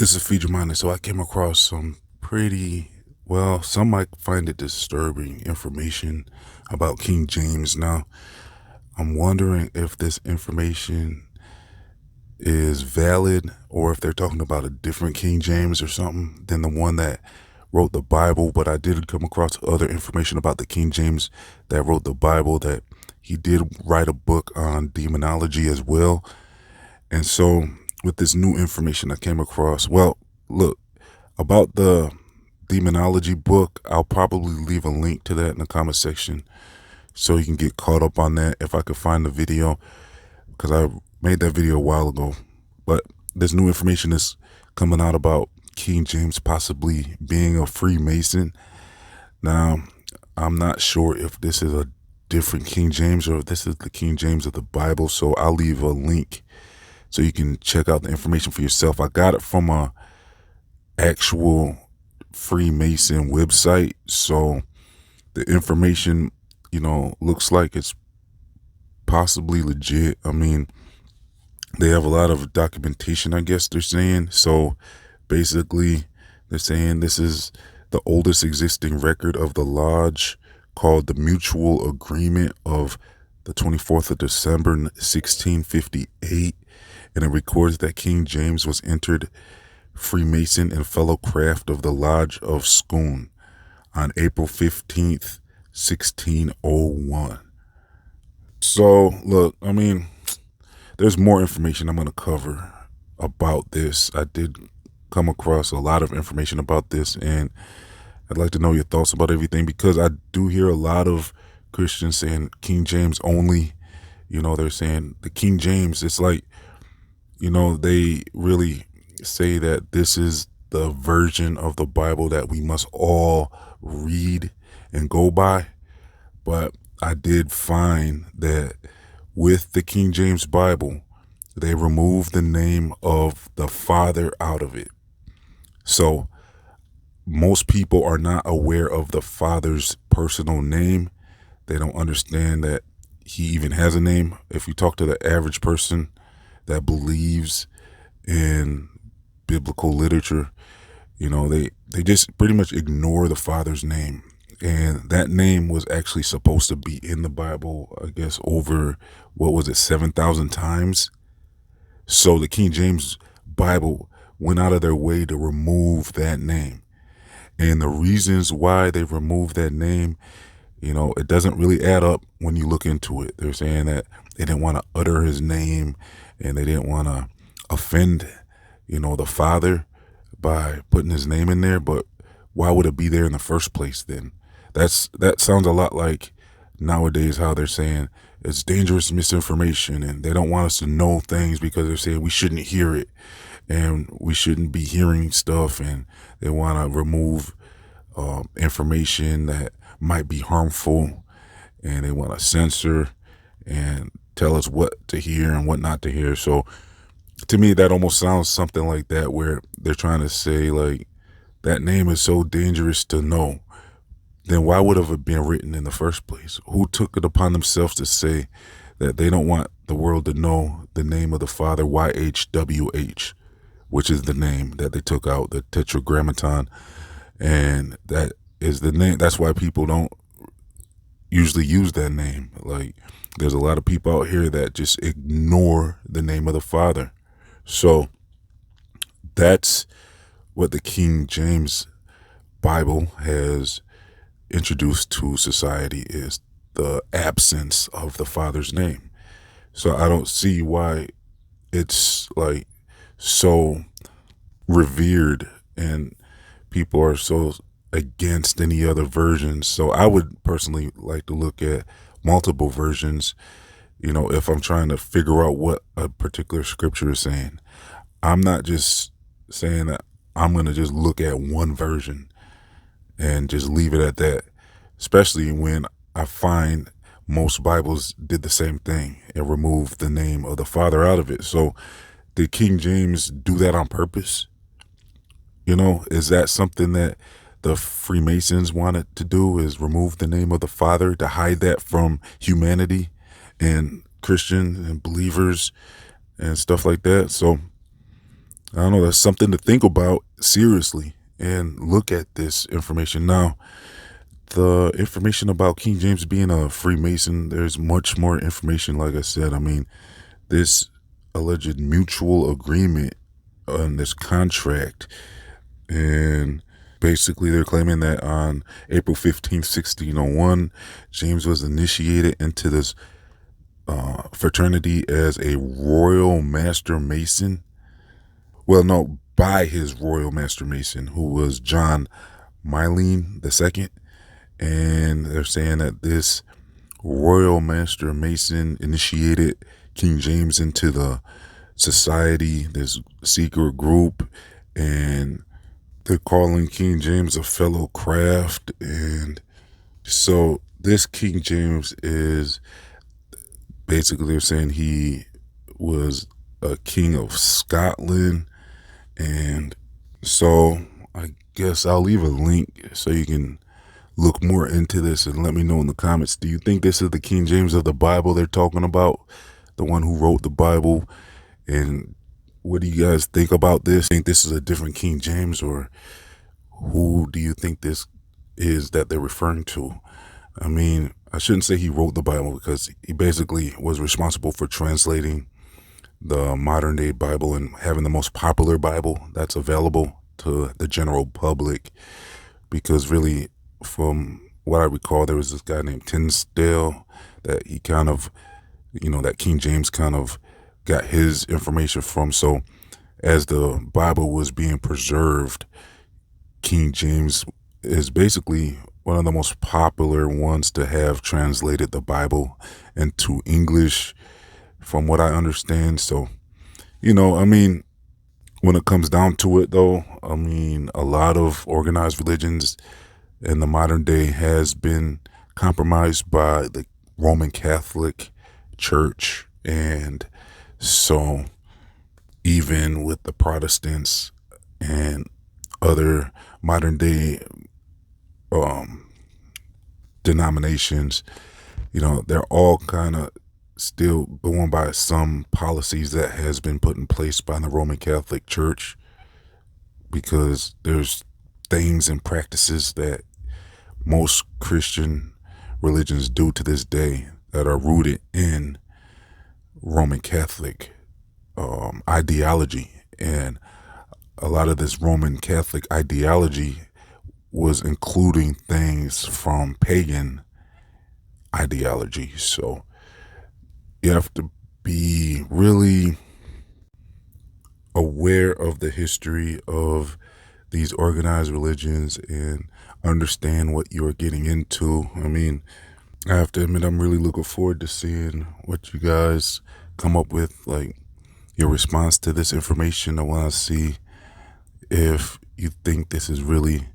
This is Feed Your Mind. So I came across some some might find it disturbing information about King James. Now, I'm wondering if this information is valid or if they're talking about a different King James or something than the one that wrote the Bible. But I did come across other information about the King James that wrote the Bible, that he did write a book on demonology as well. And so, with this new information I came across, well, look, about the demonology book, I'll probably leave a link to that in the comment section so you can get caught up on that if I could find the video, because I made that video a while ago. But this new information is coming out about King James possibly being a Freemason. Now, I'm not sure if this is a different King James or if this is the King James of the Bible, so I'll leave a link so you can check out the information for yourself. I got it from a actual Freemason website, so the information, looks like it's possibly legit. I mean, they have a lot of documentation, I guess they're saying. So basically, they're saying this is the oldest existing record of the lodge, called the Mutual Agreement of the 24th of December, 1658. And it records that King James was entered Freemason and Fellow Craft of the Lodge of Scone on April 15th, 1601. So, look, I mean, there's more information I'm going to cover about this. I did come across a lot of information about this, and I'd like to know your thoughts about everything, because I do hear a lot of Christians saying King James only. They're saying the King James, it's like, they really say that this is the version of the Bible that we must all read and go by. But I did find that with the King James Bible, they removed the name of the Father out of it. So most people are not aware of the Father's personal name. They don't understand that he even has a name. If you talk to the average person that believes in biblical literature, they just pretty much ignore the Father's name. And that name was actually supposed to be in the Bible, I guess, over, 7,000 times. So the King James Bible went out of their way to remove that name. And the reasons why they removed that name, it doesn't really add up when you look into it. They're saying that they didn't want to utter his name, and they didn't want to offend, the Father by putting his name in there. But why would it be there in the first place then? That sounds a lot like nowadays how they're saying it's dangerous misinformation, and they don't want us to know things because they're saying we shouldn't hear it and we shouldn't be hearing stuff, and they want to remove information that might be harmful, and they want to censor and tell us what to hear and what not to hear. So to me, that almost sounds something like that, where they're trying to say, like, that name is so dangerous to know. Then why would it have been written in the first place? Who took it upon themselves to say that they don't want the world to know the name of the Father, YHWH, which is the name that they took out, the Tetragrammaton. And that is the name. That's why people don't usually use that name. Like, there's a lot of people out here that just ignore the name of the Father. So that's what the King James Bible has introduced to society, is the absence of the Father's name. So I don't see why it's like so revered and people are so against any other versions. So I would personally like to look at multiple versions, if I'm trying to figure out what a particular scripture is saying. I'm not just saying that I'm going to just look at one version and just leave it at that, especially when I find most Bibles did the same thing and removed the name of the Father out of it. So did King James do that on purpose? Is that something that the Freemasons wanted to do, is remove the name of the Father to hide that from humanity and Christians and believers and stuff like that? So I don't know, that's something to think about seriously and look at this information. Now, the information about King James being a Freemason, there's much more information, like I said. I mean, this alleged mutual agreement on this contract, and basically they're claiming that on April 15th, 1601, James was initiated into this fraternity as a royal master mason. Well, no, by his royal master mason, who was John Mylene II. And they're saying that this royal master mason initiated King James into the society, this secret group, and they're calling King James a fellow craft. And so this King James is basically, they're saying he was a king of Scotland. And so I guess I'll leave a link so you can look more into this and let me know in the comments. Do you think this is the King James of the Bible they're talking about? The one who wrote the Bible? And what do you guys think about this? Think this is a different King James, or who do you think this is that they're referring to? I mean, I shouldn't say he wrote the Bible, because he basically was responsible for translating the modern day Bible and having the most popular Bible that's available to the general public. Because really, from what I recall, there was this guy named Tinsdale that he kind of, that King James kind of got his information from. So as the Bible was being preserved, King James is basically one of the most popular ones to have translated the Bible into English, from what I understand. So, I mean, when it comes down to it, though, I mean, a lot of organized religions in the modern day has been compromised by the Roman Catholic Church. And so even with the Protestants and other modern day denominations, they're all kind of still going by some policies that has been put in place by the Roman Catholic Church, because there's things and practices that most Christian religions do to this day that are rooted in Roman Catholic ideology. And a lot of this Roman Catholic ideology was including things from pagan ideology. So you have to be really aware of the history of these organized religions and understand what you're getting into. I mean, I have to admit, I'm really looking forward to seeing what you guys come up with, like your response to this information. I want to see if you think this is really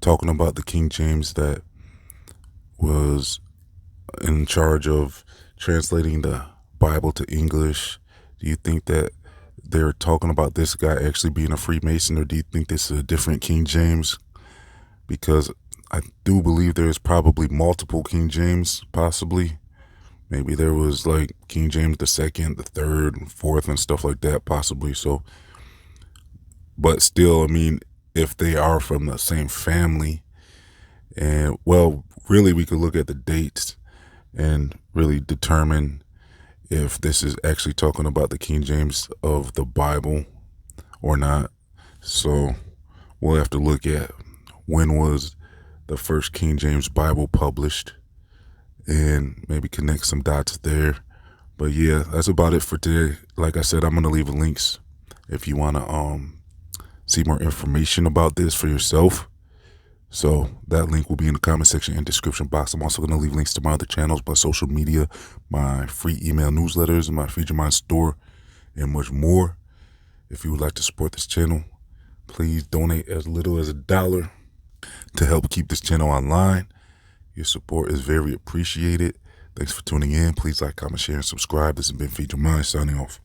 talking about the King James that was in charge of translating the Bible to English. Do you think that they're talking about this guy actually being a Freemason, or do you think this is a different King James? Because I do believe there's probably multiple King James, possibly. Maybe there was like King James the second, the third, and fourth, and stuff like that, possibly. So, but still, I mean, if they are from the same family, and well, really, we could look at the dates and really determine if this is actually talking about the King James of the Bible or not. So we'll have to look at when was the first King James Bible published and maybe connect some dots there. But yeah, that's about it for today. Like I said, I'm going to leave links if you want to see more information about this for yourself. So that link will be in the comment section and description box. I'm also going to leave links to my other channels, my social media, my free email newsletters, my Feature Mind store, and much more. If you would like to support this channel, please donate as little as $1 to help keep this channel online. Your support is very appreciated. Thanks for tuning in. Please like, comment, share, and subscribe. This has been Feature Mind signing off.